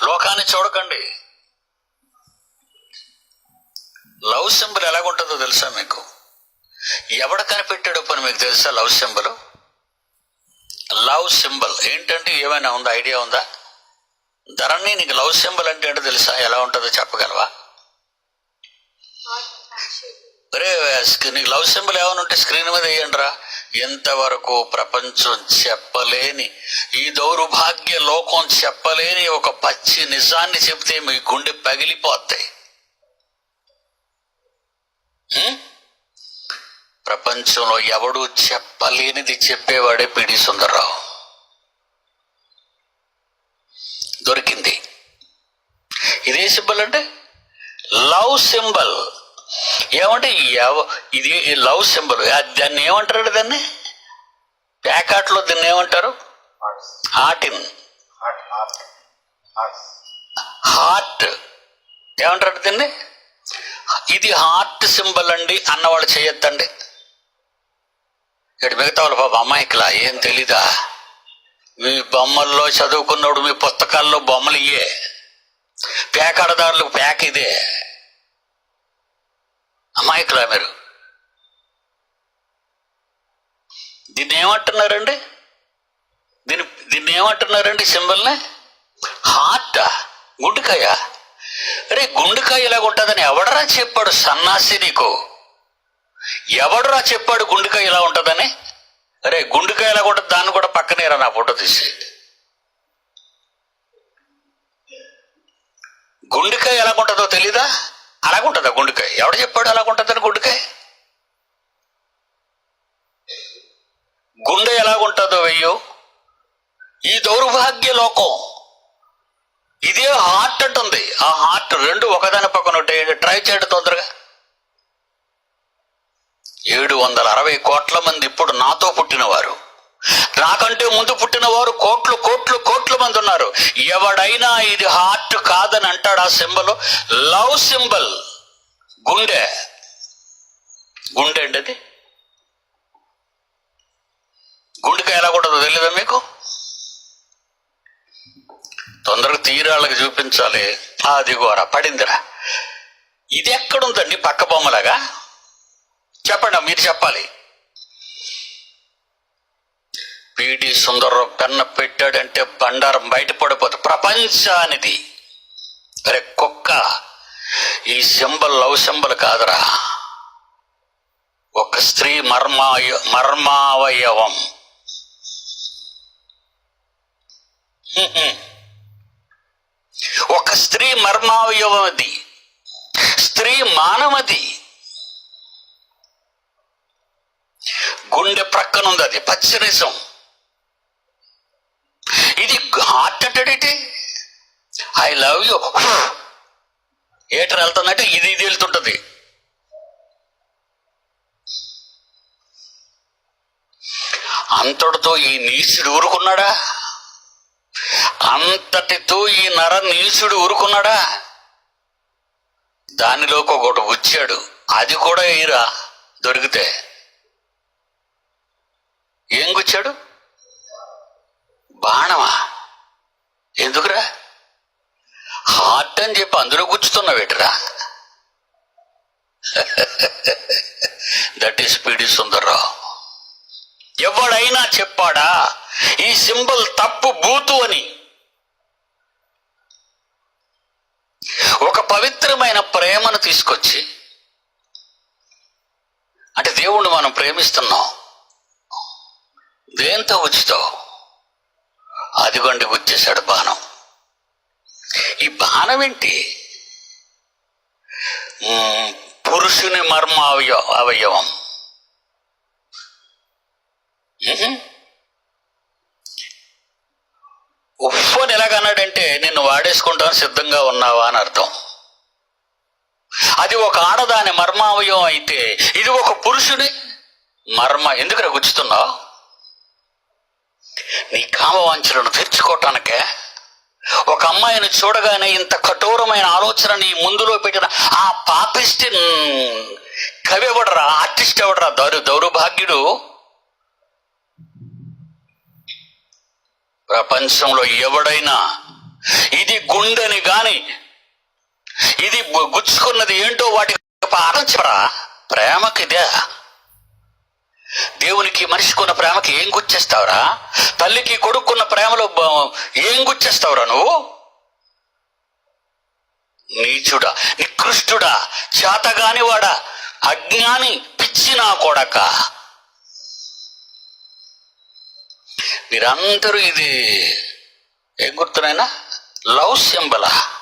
లోకాన్ని చూడకండి. Love symbol ఎలాగుంటుందో తెలుసా మీకు? ఎవడ కనిపెట్టాడో పని మీకు తెలుసా? లవ్ సింబల్, లవ్ సింబల్ ఏంటంటే ఏమైనా ఉందా? ఐడియా ఉందా? ధరణి, నీకు లవ్ సింబల్ అంటే ఏంటో తెలుసా? ఎలా ఉంటుందో చెప్పగలవా? అరే, నీకు లవ్ సింబల్ ఏమైనా ఉంటే స్క్రీన్ మీద వేయండి రా. ఎంతవరకు ప్రపంచం చెప్పలేని, ఈ దౌర్భాగ్య లోకం చెప్పలేని ఒక పచ్చి నిజాన్ని చెప్తే మీ గుండె పగిలిపోతాయి. ప్రపంచంలో ఎవడు చెప్పలేనిది చెప్పేవాడే పిడి సుందర్రావు. దొరికింది. ఇదే సింబల్ అంటే లవ్ సింబల్. ఏమంటే ఇది లవ్ సింబల్. దాన్ని ఏమంటారు? దాన్ని ప్యాకెట్లో దీన్ని ఏమంటారు? హార్ట్ ఏమంటారు దీన్ని? ఇది హార్ట్ సింబల్ అండి అన్నవాళ్ళు చేయొద్దండి. ఇటు మిగతా వాళ్ళు పాప అమాయకులా, ఏం తెలీదా? మీ బొమ్మల్లో చదువుకున్నప్పుడు మీ పుస్తకాల్లో బొమ్మలు ఇయ్యే, పేకాడదారులకు ప్యాక్ ఇదే. అమాయకులా మీరు? దీన్ని ఏమంటున్నారండి? దీన్ని ఏమంటున్నారండి సింబల్ని? హార్టా? గుండెకాయ? అరే, గుండెకాయ ఇలాగ ఉంటుందని ఎవడరా చెప్పాడు? సన్నాసి నీకు ఎవడరా చెప్పాడు గుండెకాయ ఇలా ఉంటుందని? అరే, గుండెకాయ ఇలా ఉంటుంది, దాన్ని కూడా పక్కనేరా నా ఫోటో తీసి. గుండెకాయ ఎలాగుంటుందో తెలీదా? అలాగుంటుందా గుండెకాయ? ఎవడ చెప్పాడు అలాగుంటుందని? గుండెకాయ గుండె ఎలాగుంటుందో వెయ్యో. ఈ దౌర్భాగ్య లోకం ఇదే హార్ట్ అంటుంది. ఆ హార్ట్ రెండు ఒకదాని పక్కన ఉంటాయి. ట్రై చేయడం తొందరగా. 760 కోట్ల మంది ఇప్పుడు నాతో పుట్టినవారు, నాకంటే ముందు పుట్టినవారు కోట్లు కోట్లు కోట్ల మంది ఉన్నారు. ఎవడైనా ఇది హార్ట్ కాదని అంటాడు. ఆ సింబల్ లవ్ సింబల్. గుండె గుండె అండి అది. గుండెకాయ ఎలా ఉంటుందో తెలీదా మీకు? తొందరగా తీరాళ్ళకి చూపించాలి. అదిగోరా పడిందిరా. ఇది ఎక్కడుందండి? పక్క బొమ్మలాగా చెప్పండి, మీరు చెప్పాలి. పిడి సుందర్రావు పెన్న పెట్టాడంటే బండారం బయటపడిపోతుంది ప్రపంచానిది. అరే కుక్క, ఈ సింబల్ లవ్ సింబల్ కాదురా, ఒక స్త్రీ మర్మావయవం. ఒక స్త్రీ మర్మావయవం అది. స్త్రీ మానవది. గుండె ప్రక్కనుంది, అది పచ్చనిసం. ఇది హార్ట్ అంటాడేంటి? ఐ లవ్ యూ ఏటర్ వెళ్తుందంటే ఇది వెళ్తుంటది. అంతటితో ఈ నీచుడు ఊరుకున్నాడా? అంతటితో ఈ నర నీచుడు ఊరుకున్నాడా? దానిలోకి ఒకటి వచ్చాడు. అది కూడా ఎయిరా దొరికితే. ఏం గుచ్చాడు? బాణమా? ఎందుకురా? హార్ట్ అని చెప్పి అందులో గుచ్చుతున్నావేటిరా? దట్ ఈస్ పిడి సుందర్రావు. ఎవడైనా చెప్పాడా ఈ సింబల్ తప్పు బూతు అని? ఒక పవిత్రమైన ప్రేమను తీసుకొచ్చి, అంటే దేవుణ్ణి మనం ప్రేమిస్తున్నాం, దేంతో గుచ్చుతావు? అదిగొండి గుచ్చేశాడు బాణం. ఈ బాణం ఏంటి? పురుషుని అవయవం. ఉఫ్ఫని ఎలాగన్నాడంటే నిన్ను వాడేసుకుంటాను సిద్ధంగా ఉన్నావా అని అర్థం. అది ఒక ఆడదాని మర్మావయవం అయితే ఇది ఒక పురుషుని ఎందుకు గుచ్చుతున్నావు? నీ కామవాంఛలను తీర్చుకోవటానికే. ఒక అమ్మాయిని చూడగానే ఇంత కఠోరమైన ఆలోచన నీ ముందులో పెట్టిన ఆ పాపిస్ట్ కవి ఎవడరా? ఆర్టిస్ట్ ఎవడరా? దౌర్భాగ్యుడు. ప్రపంచంలో ఎవడైనా ఇది గుండెని గాని ఇది గుచ్చుకున్నది ఏంటో వాటికి ఆలోచరా. ప్రేమకి ఇదే. దేవునికి మనిషికి ఉన్న ప్రేమకి ఏం గుచ్చేస్తావురా? తల్లికి కొడుకున్న ప్రేమలో ఏం గుచ్చేస్తావురా నువ్వు? నీచుడా, నికృష్టుడా, చేతగానివాడా, అజ్ఞాని, పిచ్చి నా కొడక. మీరందరూ ఇది ఏం గుర్తునైనా లవ్ సింబలా?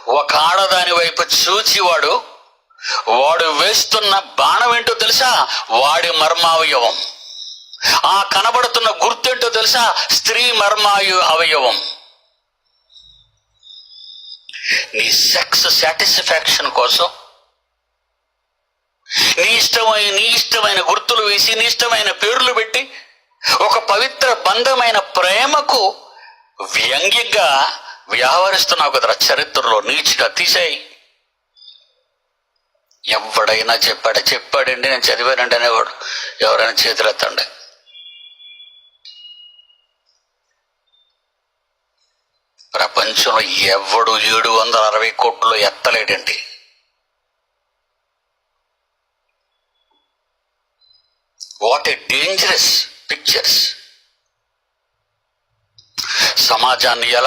ఒక ఆడదాని వైపు చూచి వాడు వేస్తున్న బాణం ఏంటో తెలుసా? వాడి మర్మావయవం. ఆ కనబడుతున్న గుర్తేంటో తెలుసా? స్త్రీ అవయవం. నీ సెక్స్ సాటిస్ఫాక్షన్ కోసం నీ ఇష్టమైన గుర్తులు వేసి నీ ఇష్టమైన పేర్లు పెట్టి ఒక పవిత్ర బంధమైన ప్రేమకు వ్యంగ్యంగా వ్యవహరిస్తున్నావు కదరా. చరిత్రలో నీచిగా తీసేయి. ఎవడైనా చెప్పాడండి నేను చదివానండి అనేవాడు ఎవరైనా చేతులెత్తండి. ప్రపంచంలో ఎవడు 760 కోట్లు ఎత్తలేడండి. What a dangerous pictures. సమాజాన్ని ఎలా